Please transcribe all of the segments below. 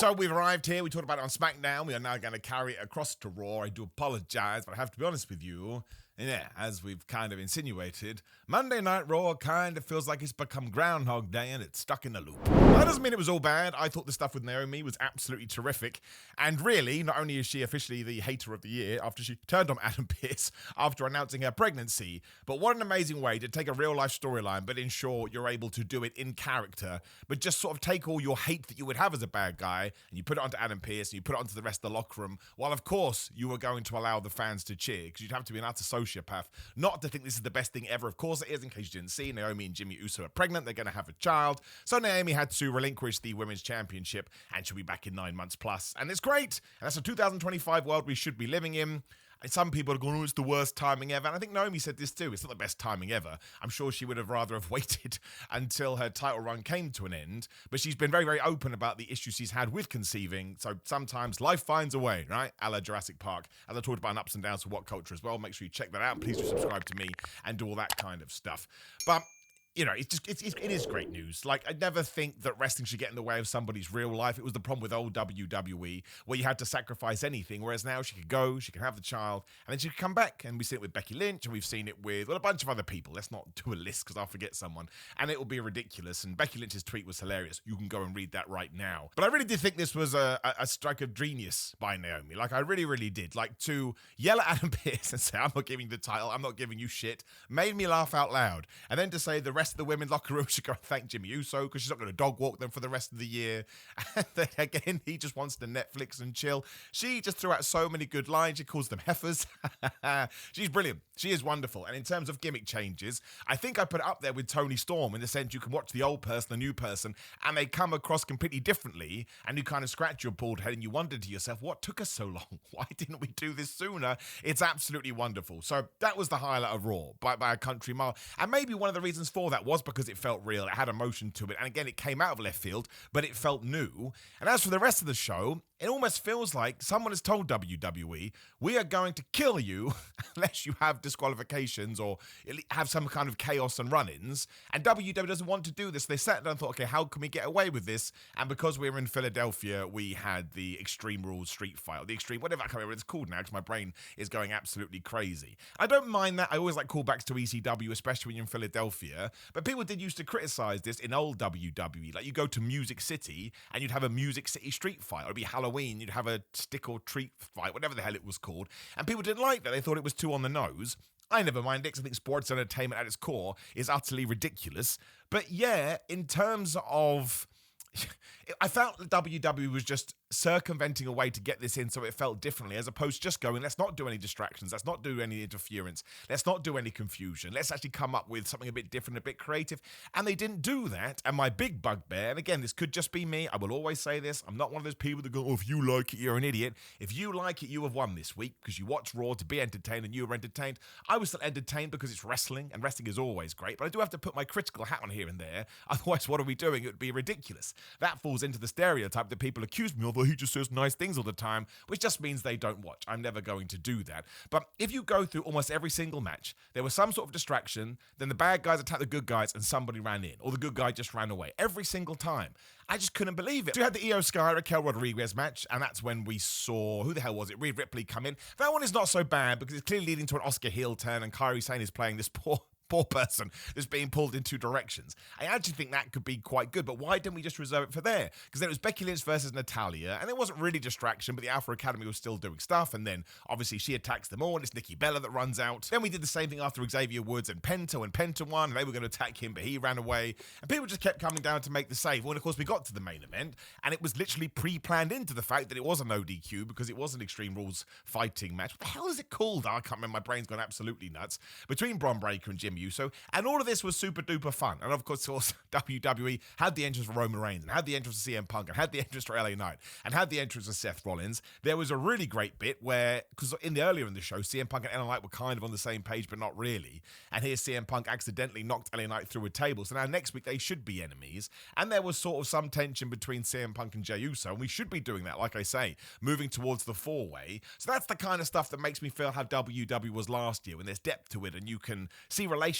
So we've arrived here. We talked about it on SmackDown. We are now going to carry it across to Raw. I do apologize, but I have to be honest with you. Yeah, as we've kind of insinuated, Monday Night Raw kind of feels like it's become Groundhog Day and it's stuck in a loop. That doesn't mean it was all bad. I thought the stuff with Naomi was absolutely terrific. And really, not only is she officially the hater of the year after she turned on Adam Pearce after announcing her pregnancy, but what an amazing way to take a real-life storyline but ensure you're able to do it in character, but just sort of take all your hate that you would have as a bad guy and you put it onto Adam Pearce and you put it onto the rest of the locker room, while of course you were going to allow the fans to cheer, because you'd have to be an utter sociopath not to think this is the best thing ever. Of course it is. In case you didn't see, Naomi and Jimmy Uso are pregnant. They're going to have a child. So Naomi had to relinquish the Women's Championship and she'll be back in 9 months plus. And it's great. And that's a 2025 world we should be living in. And some people are going, oh, it's the worst timing ever. And I think Naomi said this too. It's not the best timing ever. I'm sure she would have rather have waited until her title run came to an end. But she's been very, very open about the issues she's had with conceiving. So sometimes life finds a way, right? A la Jurassic Park. As I talked about in Ups and Downs for What Culture as well. Make sure you check that out. Please do subscribe to me and do all that kind of stuff. But you know, it is great news. Like, I never think that wrestling should get in the way of somebody's real life. It was the problem with old WWE, where you had to sacrifice anything, whereas now she could go, she can have the child, and then she could come back. And we've seen it with Becky Lynch, and we've seen it with, well, a bunch of other people. Let's not do a list, because I'll forget someone. And it will be ridiculous. And Becky Lynch's tweet was hilarious. You can go and read that right now. But I really did think this was a strike of genius by Naomi. Like, I really, really did. Like, to yell at Adam Pearce and say, I'm not giving you the title, I'm not giving you shit, made me laugh out loud. And then to say the rest of the women's locker room should go and thank Jimmy Uso because she's not going to dog walk them for the rest of the year. And then again, he just wants to Netflix and chill. She just threw out so many good lines. She calls them heifers. She's brilliant. She is wonderful. And in terms of gimmick changes, I think I put it up there with Toni Storm in the sense you can watch the old person, the new person, and they come across completely differently. And you kind of scratch your bald head and you wonder to yourself, what took us so long? Why didn't we do this sooner? It's absolutely wonderful. So that was the highlight of Raw by a country mile. And maybe one of the reasons for that was because it felt real. It had emotion to it. And again, it came out of left field, but it felt new. And as for the rest of the show, it almost feels like someone has told WWE, we are going to kill you unless you have disqualifications or have some kind of chaos and run-ins. And WWE doesn't want to do this. They sat down and thought, okay, how can we get away with this? And because we were in Philadelphia, we had the Extreme Rules Street Fight, or the Extreme, whatever, I can't remember what it's called now because my brain is going absolutely crazy. I don't mind that. I always like callbacks to ECW, especially when you're in Philadelphia. But people did used to criticize this in old WWE. Like, you go to Music City and you'd have a Music City Street Fight. Or it'd be Halloween, you'd have a stick or treat fight, whatever the hell it was called. And people didn't like that. They thought it was too on the nose. I never mind it, because I think sports entertainment at its core is utterly ridiculous. But yeah, in terms of, I felt that WWE was just circumventing a way to get this in so it felt differently, as opposed to just going, let's not do any distractions, let's not do any interference, let's not do any confusion, let's actually come up with something a bit different, a bit creative. And they didn't do that. And my big bugbear, and again, this could just be me, I will always say this, I'm not one of those people that go, oh, if you like it, you're an idiot. If you like it, you have won this week, because you watched Raw to be entertained and you were entertained. I was still entertained because it's wrestling, and wrestling is always great, but I do have to put my critical hat on here and there, otherwise what are we doing? It would be ridiculous. That falls into the stereotype that people accuse me of, oh, he just says nice things all the time, which just means they don't watch. I'm never going to do that. But if you go through almost every single match, there was some sort of distraction, then the bad guys attacked the good guys and somebody ran in, or the good guy just ran away. Every single time. I just couldn't believe it. So you had the Io Sky, Raquel Rodriguez match, and that's when we saw, who the hell was it? Rhea Ripley come in. That one is not so bad because it's clearly leading to an Oscar heel turn, and Kairi Sane is playing this poor person that's being pulled in two directions. I actually think that could be quite good, but why didn't we just reserve it for there? Because then it was Becky Lynch versus Natalya, and it wasn't really distraction, but the Alpha Academy was still doing stuff, and then obviously she attacks them all, and it's Nikki Bella that runs out. Then we did the same thing after Xavier Woods and Penta won, and they were going to attack him, but he ran away, and people just kept coming down to make the save. Well, and of course, we got to the main event, and it was literally pre-planned into the fact that it was an ODQ, because it was an Extreme Rules fighting match. What the hell is it called? I can't remember, my brain's gone absolutely nuts. Between Bron Breakker and Jim Uso, and all of this was super duper fun. And of course, WWE had the entrance for Roman Reigns, and had the entrance for CM Punk, and had the entrance for LA Knight, and had the entrance for Seth Rollins. There was a really great bit where, because earlier in the show, CM Punk and LA Knight were kind of on the same page, but not really. And here CM Punk accidentally knocked LA Knight through a table. So now next week they should be enemies. And there was sort of some tension between CM Punk and Jey Uso. And we should be doing that, like I say, moving towards the four-way. So that's the kind of stuff that makes me feel how WWE was last year, when there's depth to it and you can see relationships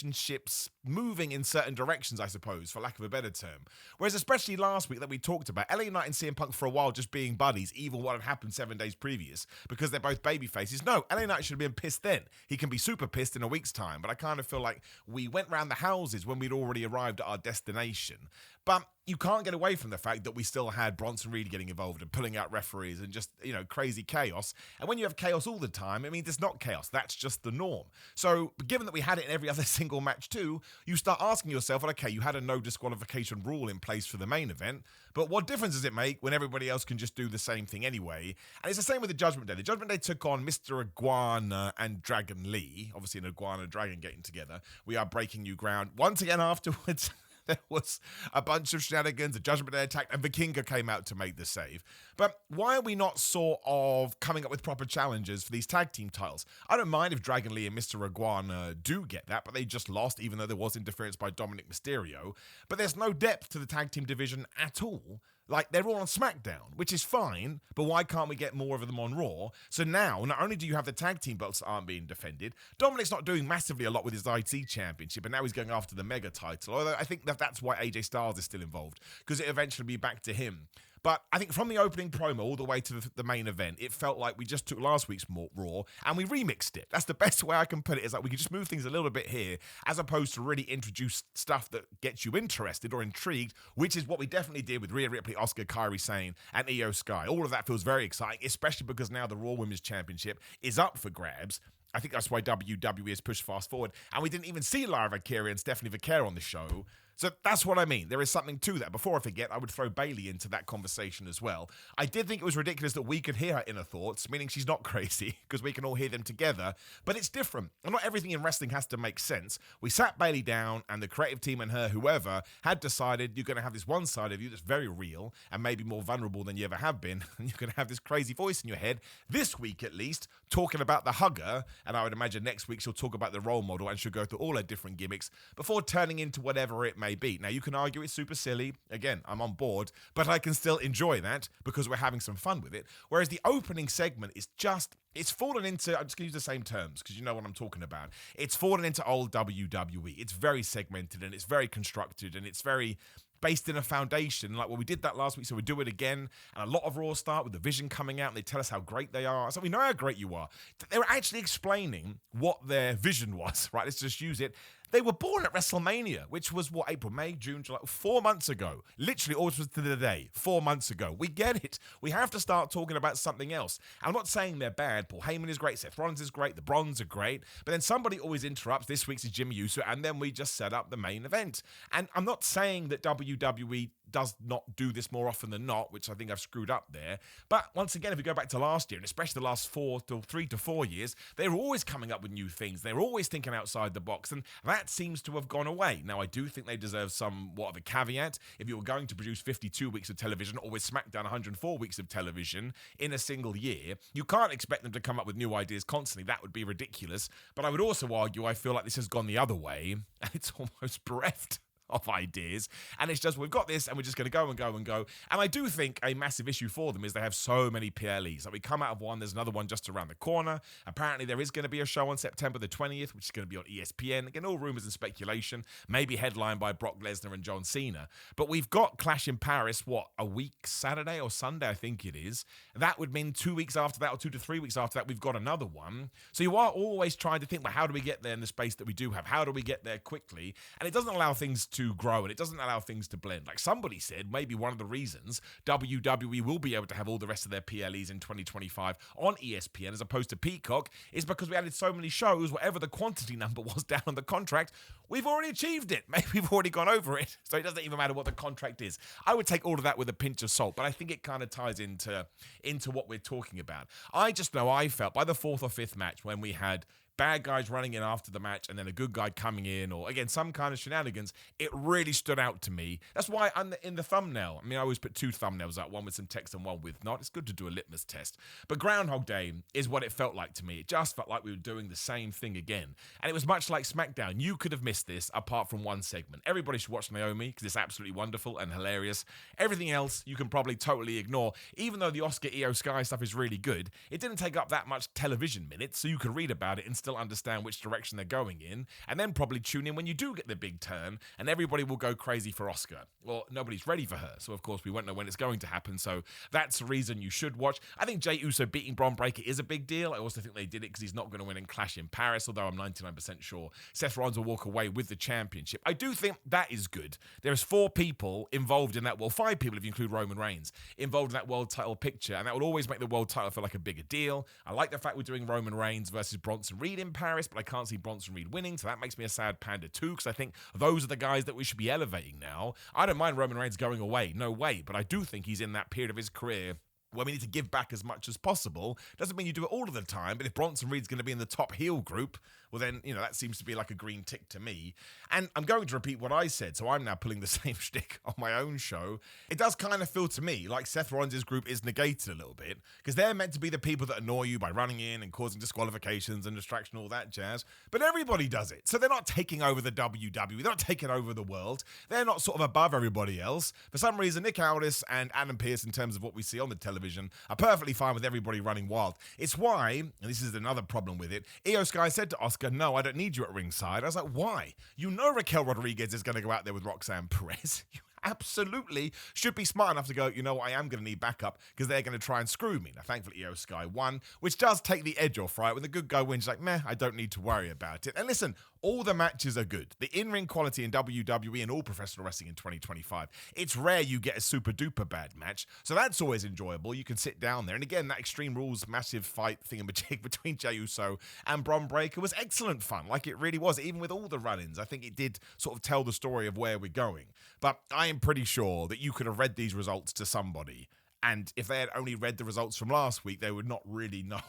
moving in certain directions, I suppose, for lack of a better term. Whereas especially last week that we talked about, LA Knight and CM Punk for a while just being buddies, even what had happened 7 days previous, because they're both baby faces. No, LA Knight should have been pissed then. He can be super pissed in a week's time, but I kind of feel like we went round the houses when we'd already arrived at our destination. But you can't get away from the fact that we still had Bronson Reed getting involved and pulling out referees and just, crazy chaos. And when you have chaos all the time, it means it's not chaos. That's just the norm. So given that we had it in every other single match too, you start asking yourself, well, okay, you had a no disqualification rule in place for the main event, but what difference does it make when everybody else can just do the same thing anyway? And it's the same with the Judgment Day. The Judgment Day took on Mr. Iguana and Dragon Lee. Obviously an Iguana and Dragon getting together. We are breaking new ground. Once again afterwards, there was a bunch of shenanigans, the Judgment Day attacked, and Vikinga came out to make the save. But why are we not sort of coming up with proper challenges for these tag team titles? I don't mind if Dragon Lee and Mr. Iguana do get that, but they just lost, even though there was interference by Dominic Mysterio. But there's no depth to the tag team division at all. Like, they're all on SmackDown, which is fine, but why can't we get more of them on Raw? So now, not only do you have the tag team belts that aren't being defended, Dominic's not doing massively a lot with his IC championship, and now he's going after the Mega title. Although I think that's why AJ Styles is still involved, because it'll eventually be back to him. But I think from the opening promo all the way to the main event, it felt like we just took last week's Raw and we remixed it. That's the best way I can put it. Is like we could just move things a little bit here, as opposed to really introduce stuff that gets you interested or intrigued, which is what we definitely did with Rhea Ripley, Asuka, Kairi Sane, and Io Sky. All of that feels very exciting, especially because now the Raw Women's Championship is up for grabs. I think that's why WWE has pushed fast forward. And we didn't even see Lara Valkyria and Stephanie Vaquero on the show. So that's what I mean. There is something to that. Before I forget, I would throw Bayley into that conversation as well. I did think it was ridiculous that we could hear her inner thoughts, meaning she's not crazy, because we can all hear them together. But it's different. And not everything in wrestling has to make sense. We sat Bayley down, and the creative team and her, whoever, had decided you're going to have this one side of you that's very real and maybe more vulnerable than you ever have been. And you're going to have this crazy voice in your head, this week at least, talking about the hugger. And I would imagine next week she'll talk about the role model and she'll go through all her different gimmicks before turning into whatever it may be. Now, you can argue it's super silly. Again, I'm on board, but I can still enjoy that because we're having some fun with it. Whereas the opening segment is just, it's fallen into, I'm just going to use the same terms because you know what I'm talking about. It's fallen into old WWE. It's very segmented and it's very constructed and it's very based in a foundation. Like, well, we did that last week, so we do it again. And a lot of Raw start with the Vision coming out and they tell us how great they are. So we know how great you are. They were actually explaining what their vision was, right? Let's just use it. They were born at WrestleMania, which was, what, April, May, June, July, 4 months ago. Literally, almost to the day, 4 months ago. We get it. We have to start talking about something else. I'm not saying they're bad. Paul Heyman is great. Seth Rollins is great. The Bronze are great. But then somebody always interrupts. This week's is Jimmy Uso, and then we just set up the main event. And I'm not saying that WWE does not do this more often than not, which I think I've screwed up there. But once again, if we go back to last year, and especially the last 3 to 4 years, they were always coming up with new things. They were always thinking outside the box, and that seems to have gone away. Now, I do think they deserve somewhat of a caveat. If you were going to produce 52 weeks of television, or with SmackDown 104 weeks of television in a single year, you can't expect them to come up with new ideas constantly. That would be ridiculous. But I would also argue, I feel like this has gone the other way, and it's almost bereft of ideas, and it's just, we've got this and we're just going to go and go and go. And I do think a massive issue for them is they have so many PLEs. Like, we come out of one, there's another one just around the corner. Apparently there is going to be a show on September the 20th, which is going to be on ESPN. Again, all rumors and speculation, maybe headlined by Brock Lesnar and John Cena. But we've got Clash in Paris, what, a week Saturday or Sunday, I think it is. That would mean 2 weeks after that, or 2 to 3 weeks after that, we've got another one. So you are always trying to think, well, how do we get there in the space that we do have? How do we get there quickly? And it doesn't allow things to grow, and it doesn't allow things to blend. Like somebody said, maybe one of the reasons WWE will be able to have all the rest of their PLEs in 2025 on ESPN as opposed to Peacock is because we added so many shows, whatever the quantity number was down on the contract, we've already achieved it. Maybe we've already gone over it, so it doesn't even matter what the contract is. I would take all of that with a pinch of salt, but I think it kind of ties into what we're talking about. I just know I felt by the 4th or 5th match when we had bad guys running in after the match and then a good guy coming in, or again, some kind of shenanigans, it really stood out to me. That's why I'm in the thumbnail. I mean, I always put 2 thumbnails up, one with some text and one with not. It's good to do a litmus test. But Groundhog Day is what it felt like to me. It just felt like we were doing the same thing again. And it was much like SmackDown. You could have missed this apart from one segment. Everybody should watch Naomi because it's absolutely wonderful and hilarious. Everything else you can probably totally ignore. Even though the Oscar Io Sky stuff is really good, it didn't take up that much television minutes, so you could read about it and still still understand which direction they're going in, and then probably tune in when you do get the big turn, and everybody will go crazy for Asuka. Well, nobody's ready for her, so of course we won't know when it's going to happen, so that's the reason you should watch. I think Jey Uso beating Bron Breakker is a big deal. I also think they did it because he's not going to win in Clash in Paris, although I'm 99% sure Seth Rollins will walk away with the championship. I do think that is good. There's 4 people involved in that, well, 5 people if you include Roman Reigns, involved in that world title picture, and that will always make the world title feel like a bigger deal. I like the fact we're doing Roman Reigns versus Bronson Reed in Paris, but I can't see Bronson Reed winning, so that makes me a sad panda too, because I think those are the guys that we should be elevating now. I don't mind Roman Reigns going away, no way, but I do think he's in that period of his career where we need to give back as much as possible. Doesn't mean you do it all of the time, but if Bronson Reed's going to be in the top heel group, well then, that seems to be like a green tick to me. And I'm going to repeat what I said, so I'm now pulling the same shtick on my own show. It does kind of feel to me like Seth Rollins' group is negated a little bit, because they're meant to be the people that annoy you by running in and causing disqualifications and distraction, all that jazz. But everybody does it. So they're not taking over the WWE. They're not taking over the world. They're not sort of above everybody else. For some reason, Nick Aldis and Adam Pearce, in terms of what we see on the television, are perfectly fine with everybody running wild. It's why, and this is another problem with it, Io Sky said to Asuka, no, I don't need you at ringside. I was like, why? You know Raquel Rodriguez is going to go out there with Roxanne Perez. You absolutely should be smart enough to go, you know what, I am going to need backup because they're going to try and screw me. Now, thankfully, Io Sky won, which does take the edge off, right? When the good guy wins, like, meh, I don't need to worry about it. And listen, all the matches are good. The in-ring quality in WWE and all professional wrestling in 2025, it's rare you get a super-duper bad match, so that's always enjoyable. You can sit down there. And again, that Extreme Rules massive fight thingamajig between Jey Uso and Bron Breakker was excellent fun, like it really was, even with all the run-ins. I think it did sort of tell the story of where we're going. But I am pretty sure that you could have read these results to somebody, and if they had only read the results from last week, they would not really know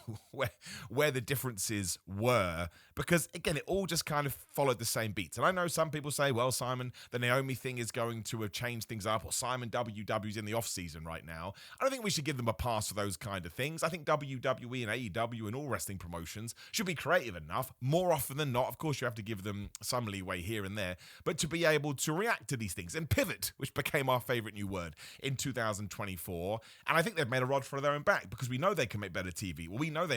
where the differences were, because, again, it all just kind of followed the same beats. And I know some people say, well, Simon, the Naomi thing is going to have changed things up, or Simon, WWE's in the off-season right now. I don't think we should give them a pass for those kind of things. I think WWE and AEW and all wrestling promotions should be creative enough, more often than not. Of course, you have to give them some leeway here and there, but to be able to react to these things and pivot, which became our favorite new word in 2024. And I think they've made a rod for their own back, because we know they can make better TV. Well, we know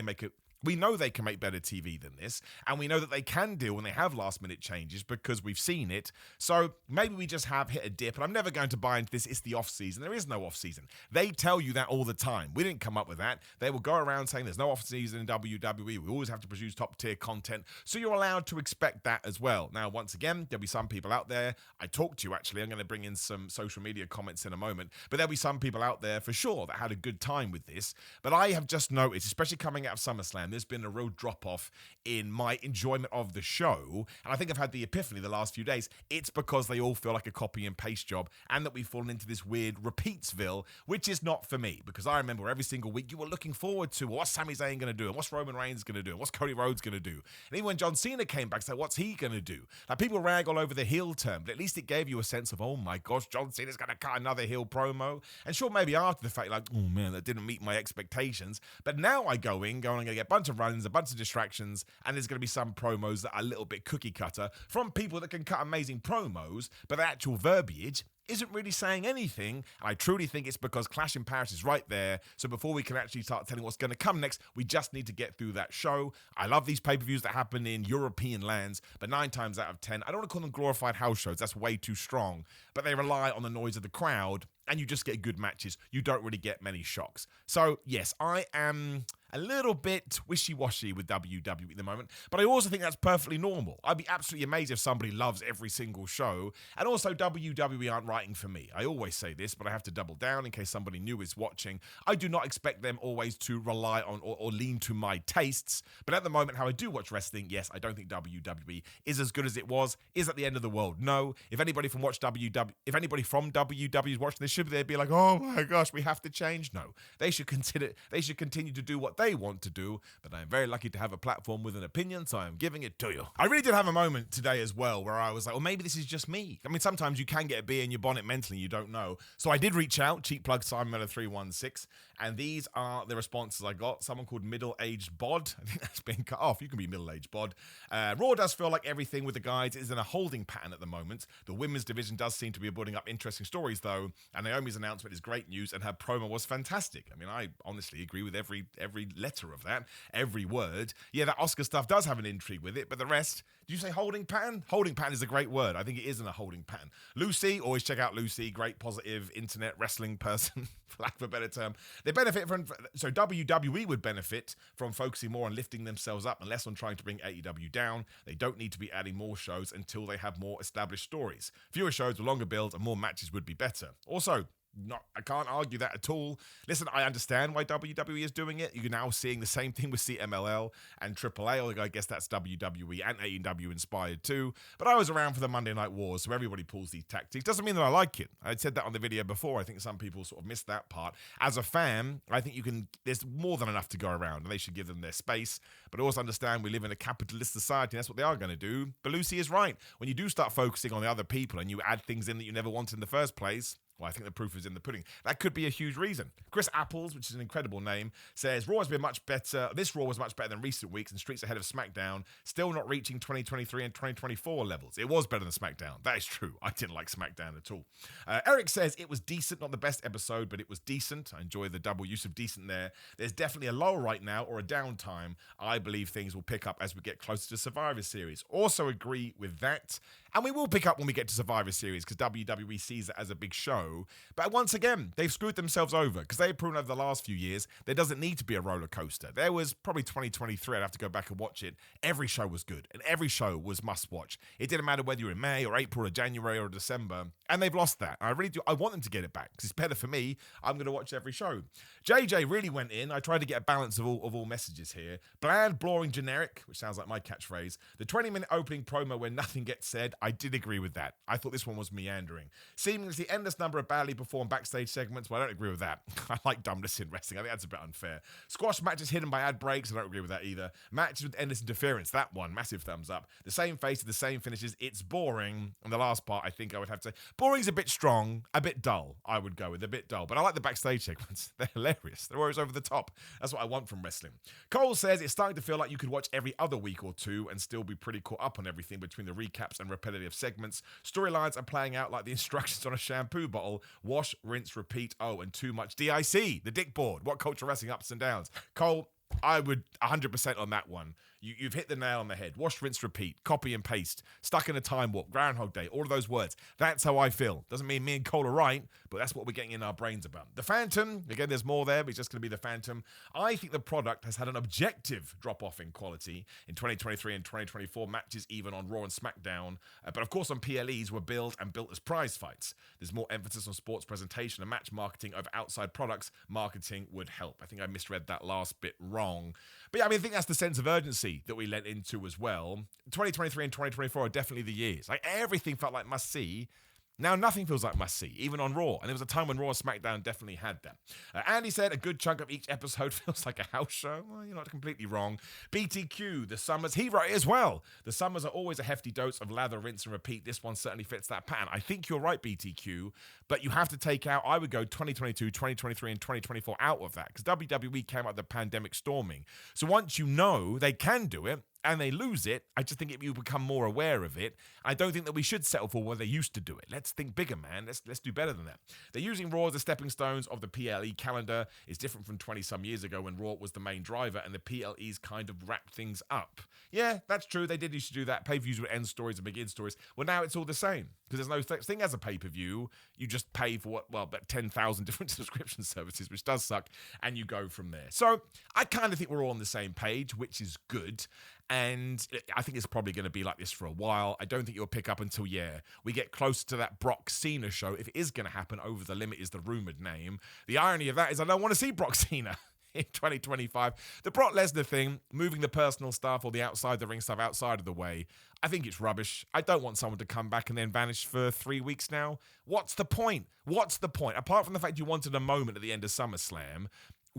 they can make better TV than this, and we know that they can deal when they have last-minute changes because we've seen it. So maybe we just have hit a dip, and I'm never going to buy into this, it's the off-season. There is no off-season. They tell you that all the time. We didn't come up with that. They will go around saying there's no off-season in WWE. We always have to produce top-tier content, so you're allowed to expect that as well. Now, once again, there'll be some people out there. I talked to you, actually. I'm going to bring in some social media comments in a moment, but there'll be some people out there for sure that had a good time with this. But I have just noticed, especially coming out of SummerSlam, there's been a real drop-off in my enjoyment of the show, and I think I've had the epiphany the last few days. It's because they all feel like a copy and paste job, and that we've fallen into this weird repeatsville, which is not for me, because I remember every single week you were looking forward to what's Sami Zayn going to do, and what's Roman Reigns going to do, and what's Cody Rhodes going to do. And even when John Cena came back, it's like, what's he going to do? Like, people rag all over the heel term, but at least it gave you a sense of, oh my gosh, John Cena's going to cut another heel promo. And sure, maybe after the fact, like, oh man, that didn't meet my expectations. But now I go in, I'm going to get a bunch of runs, a bunch of distractions, and there's going to be some promos that are a little bit cookie cutter from people that can cut amazing promos, but the actual verbiage isn't really saying anything. And I truly think it's because Clash in Paris is right there. So before we can actually start telling what's going to come next, we just need to get through that show. I love these pay-per-views that happen in European lands, but 9 times out of 10, I don't want to call them glorified house shows. That's way too strong. But they rely on the noise of the crowd, and you just get good matches. You don't really get many shocks. So yes, I am a little bit wishy-washy with WWE at the moment, but I also think that's perfectly normal. I'd be absolutely amazed if somebody loves every single show, and also WWE aren't writing for me. I always say this, but I have to double down in case somebody new is watching. I do not expect them always to rely on or lean to my tastes, but at the moment, how I do watch wrestling, yes, I don't think WWE is as good as it was. Is at the end of the world? No. If anybody from WWE is watching this, should they be like, oh my gosh, we have to change? No. They should continue to do what they want to do, but I'm very lucky to have a platform with an opinion, so I'm giving it to you. I really did have a moment today as well where I was like, well, maybe this is just me. I mean, sometimes you can get a bee in your bonnet mentally, you don't know. So I did reach out, cheap plug Simon Miller 316, and these are the responses I got. Someone called Middle-Aged Bod. I think that's been cut off. You can be Middle-Aged Bod. Raw does feel like everything with the guys is in a holding pattern at the moment. The women's division does seem to be building up interesting stories, though, and Naomi's announcement is great news, and her promo was fantastic. I mean, I honestly agree with every every letter of that, every word. Yeah, that Oscar stuff does have an intrigue with it, but the rest, do you say holding pattern? Holding pattern is a great word. I think it isn't a holding pattern. Lucy, always check out Lucy, great positive internet wrestling person, for lack of a better term. They benefit from, so WWE would benefit from focusing more on lifting themselves up and less on trying to bring AEW down. They don't need to be adding more shows until they have more established stories. Fewer shows with longer builds and more matches would be better. Also, I can't argue that at all. Listen, I understand why WWE is doing it. You're now seeing the same thing with CMLL and AAA, although I guess that's WWE and AEW inspired too. But I was around for the Monday Night Wars, so everybody pulls these tactics. Doesn't mean that I like it. I said that on the video before. I think some people sort of missed that part. As a fan, I think there's more than enough to go around, and they should give them their space. But I also understand we live in a capitalist society, and that's what they are going to do. But Lucy is right. When you do start focusing on the other people and you add things in that you never wanted in the first place, well, I think the proof is in the pudding. That could be a huge reason. Chris Apples, which is an incredible name, says, Raw has been much better. This Raw was much better than recent weeks and streets ahead of SmackDown, still not reaching 2023 and 2024 levels. It was better than SmackDown. That is true. I didn't like SmackDown at all. Eric says, it was decent, not the best episode, but it was decent. I enjoy the double use of decent there. There's definitely a lull right now or a downtime. I believe things will pick up as we get closer to Survivor Series. Also agree with that. And we will pick up when we get to Survivor Series because WWE sees it as a big show. But once again, they've screwed themselves over because they've proven over the last few years there doesn't need to be a roller coaster. There was probably 2023, I'd have to go back and watch it. Every show was good and every show was must watch. It didn't matter whether you're in May or April or January or December. And they've lost that. I really do. I want them to get it back because it's better for me. I'm going to watch every show. JJ really went in. I tried to get a balance of all messages here. Bland, boring, generic, which sounds like my catchphrase. The 20-minute opening promo where nothing gets said. I did agree with that. I thought this one was meandering. Seemingly endless number of badly performed backstage segments, but I don't agree with that. I like dumbness in wrestling. I think that's a bit unfair. Squash matches hidden by ad breaks. I don't agree with that either. Matches with endless interference. That one, massive thumbs up. The same faces, the same finishes. It's boring. And the last part, I think I would have to say, boring's a bit strong, a bit dull. I would go with a bit dull. But I like the backstage segments. They're hilarious. They're always over the top. That's what I want from wrestling. Cole says it's starting to feel like you could watch every other week or two and still be pretty caught up on everything between the recaps and repetitive segments. Storylines are playing out like the instructions on a shampoo bottle. Wash, rinse, repeat. Oh, and too much DIC, the dick board. What culture wrestling ups and downs? Cole, I would 100% on that one. You've hit the nail on the head. Wash, rinse, repeat. Copy and paste. Stuck in a time warp. Groundhog Day. All of those words. That's how I feel. Doesn't mean me and Cole are right, but that's what we're getting in our brains about. The Phantom. Again, there's more there, but it's just going to be the Phantom. I think the product has had an objective drop-off in quality in 2023 and 2024 matches, even on Raw and SmackDown. But of course, on PLEs were built as prize fights. There's more emphasis on sports presentation and match marketing over outside products. Marketing would help. I think I misread that last bit wrong. But yeah, I think that's the sense of urgency that we lent into as well. 2023 and 2024 are definitely the years. Like everything felt like must see. Now nothing feels like must see, even on Raw. And there was a time when Raw and SmackDown definitely had that. Andy said a good chunk of each episode feels like a house show. Well, you're not completely wrong. BTQ, the Summers, he wrote it as well. The Summers are always a hefty dose of lather, rinse, and repeat. This one certainly fits that pattern. I think you're right, BTQ, but you have to take out, I would go 2022, 2023, and 2024 out of that because WWE came out of the pandemic storming. So once you know they can do it, and they lose it, I just think you become more aware of it. I don't think that we should settle for where they used to do it. Let's think bigger, man. Let's do better than that. They're using Raw as the stepping stones of the PLE calendar. It's different from 20-some years ago when Raw was the main driver and the PLEs kind of wrapped things up. Yeah, that's true. They did used to do that. Pay-per-views would end stories and begin stories. Well, now it's all the same because there's no such thing as a pay-per-view. You just pay for about 10,000 different subscription services, which does suck, and you go from there. So I kind of think we're all on the same page, which is good. And I think it's probably going to be like this for a while. I don't think you'll pick up until, we get closer to that Brock Cena show. If it is going to happen, Over the Limit is the rumored name. The irony of that is I don't want to see Brock Cena in 2025. The Brock Lesnar thing, moving the personal stuff or the outside the ring stuff outside of the way, I think it's rubbish. I don't want someone to come back and then vanish for 3 weeks now. What's the point? What's the point? Apart from the fact you wanted a moment at the end of SummerSlam,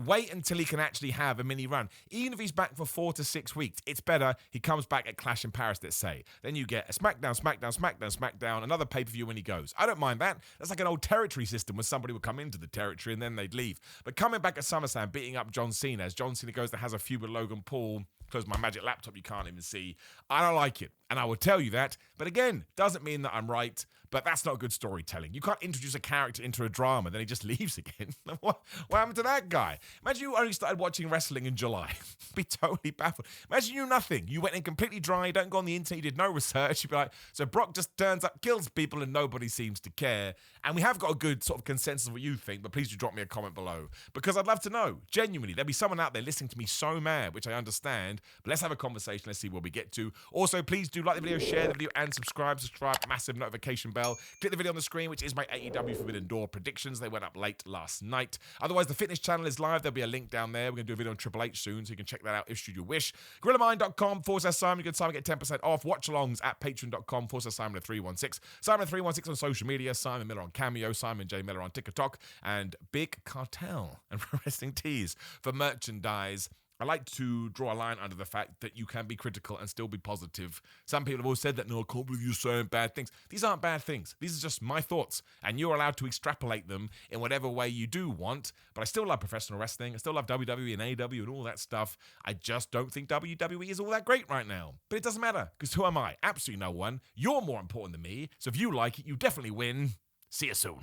wait until he can actually have a mini run. Even if he's back for 4 to 6 weeks, it's better he comes back at Clash in Paris, let's say. Then you get a SmackDown, another pay-per-view when he goes. I don't mind that. That's like an old territory system where somebody would come into the territory and then they'd leave. But coming back at SummerSlam, beating up John Cena, as John Cena goes that has a feud with Logan Paul, close my magic laptop you can't even see, I don't like it. And I will tell you that. But again, doesn't mean that I'm right. But that's not good storytelling. You can't introduce a character into a drama, then he just leaves again. What happened to that guy? Imagine you only started watching wrestling in July. Be totally baffled. Imagine you knew nothing. You went in completely dry, don't go on the internet, you did no research. You'd be like, so Brock just turns up, kills people, and nobody seems to care. And we have got a good sort of consensus of what you think, but please do drop me a comment below. Because I'd love to know. Genuinely, there'll be someone out there listening to me so mad, which I understand. But let's have a conversation. Let's see where we get to. Also, please do like the video, share the video, and subscribe. Massive notification bell. Click the video on the screen, which is my AEW Forbidden Door predictions. They went up late last night. Otherwise, the fitness channel is live. There'll be a link down there. We're going to do a video on Triple H soon, so you can check that out if you wish. GorillaMind.com/Simon. You can Simon get 10% off. Watch-alongs at Patreon.com/Simon316. Simon316 on social media. Simon Miller on Cameo. Simon J. Miller on TikTok. And Big Cartel and Wrestling Tees for merchandise. I like to draw a line under the fact that you can be critical and still be positive. Some people have always said that, no, I can't believe you're saying bad things. These aren't bad things. These are just my thoughts. And you're allowed to extrapolate them in whatever way you do want. But I still love professional wrestling. I still love WWE and AEW and all that stuff. I just don't think WWE is all that great right now. But it doesn't matter, because who am I? Absolutely no one. You're more important than me. So if you like it, you definitely win. See you soon.